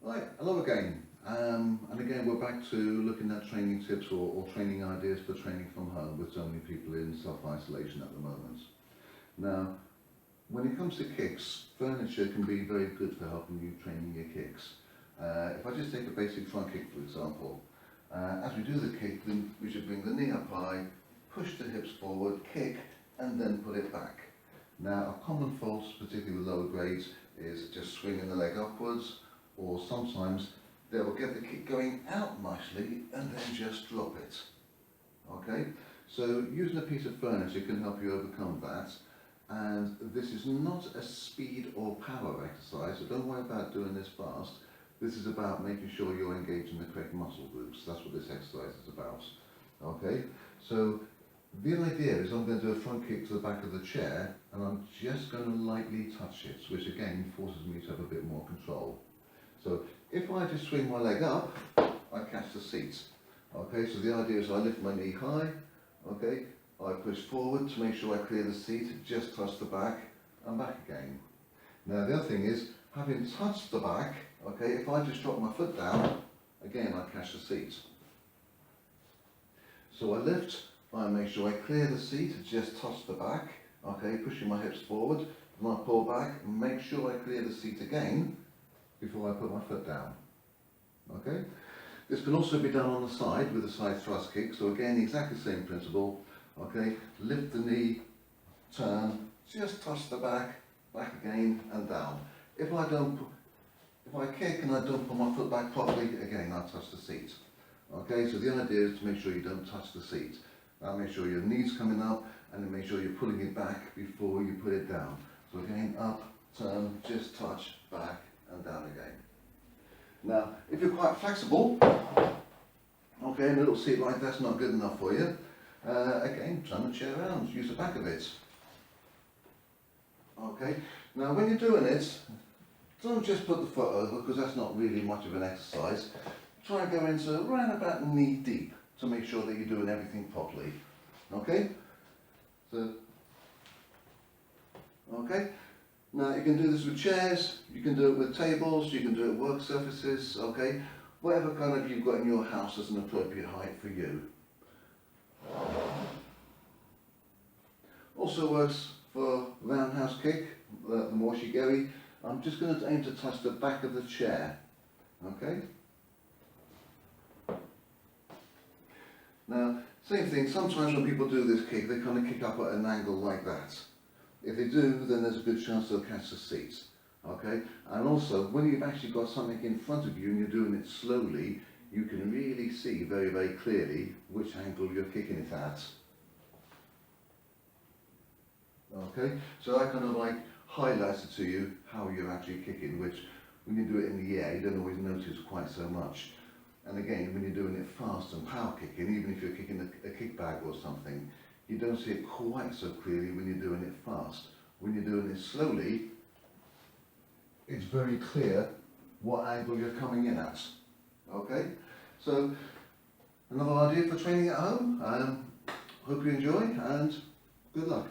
Right, hello again. And again we're back to looking at training tips or training ideas for training from home with so many people in self-isolation at the moment. Now, when it comes to kicks, furniture can be very good for helping you training your kicks. If I just take a basic front kick for example, as we do the kick, then we should bring the knee up high, push the hips forward, kick, and then put it back. Now, a common fault, particularly with lower grades, is just swinging the leg upwards, or sometimes they will get the kick going out nicely and then just drop it. Okay, so using a piece of furniture can help you overcome that. And this is not a speed or power exercise, so don't worry about doing this fast. This is about making sure you're engaging the correct muscle groups. That's what this exercise is about. Okay, so the idea is I'm going to do a front kick to the back of the chair and I'm just going to lightly touch it, which again forces me to have a bit more control. So if I just swing my leg up, I catch the seat. Okay, so the idea is I lift my knee high, okay, I push forward to make sure I clear the seat, just touch the back and back again. Now the other thing is, having touched the back, okay, if I just drop my foot down, again I catch the seat. So I lift, I make sure I clear the seat, just touch the back, okay, pushing my hips forward, and I pull back and make sure I clear the seat again before I put my foot down. Okay, this can also be done on the side with a side thrust kick, so again exactly the same principle. Okay, lift the knee, turn, just touch the back, back again and down. If I kick and I don't put my foot back properly, again I touch the seat. Okay, so the idea is to make sure you don't touch the seat. Now make sure your knee's coming up and then make sure you're pulling it back before you put it down. So again, up, turn, just touch, back and down again. Now, if you're quite flexible, okay, and a little seat like that's not good enough for you, again, turn the chair around, use the back of it. Okay, now when you're doing it, don't just put the foot over because that's not really much of an exercise. Try and go into around about knee deep to make sure that you're doing everything properly. Okay, so, okay. Now you can do this with chairs, you can do it with tables, you can do it with work surfaces, okay? Whatever kind of you've got in your house is an appropriate height for you. Also works for roundhouse kick, the moshigeri. I'm just going to aim to touch the back of the chair, okay? Now, same thing, sometimes when people do this kick, they kind of kick up at an angle like that. If they do, then there's a good chance they'll catch the seat. Okay? And also, when you've actually got something in front of you and you're doing it slowly, you can really see very, very clearly which angle you're kicking it at. Okay? So that kind of like highlights it to you how you're actually kicking, which when you do it in the air, you don't always notice quite so much. And again, when you're doing it fast and power kicking, even if you're kicking a kick bag or something, you don't see it quite so clearly when you're doing it fast. When you're doing it slowly, it's very clear what angle you're coming in at. Okay? So, another idea for training at home. Hope you enjoy and good luck.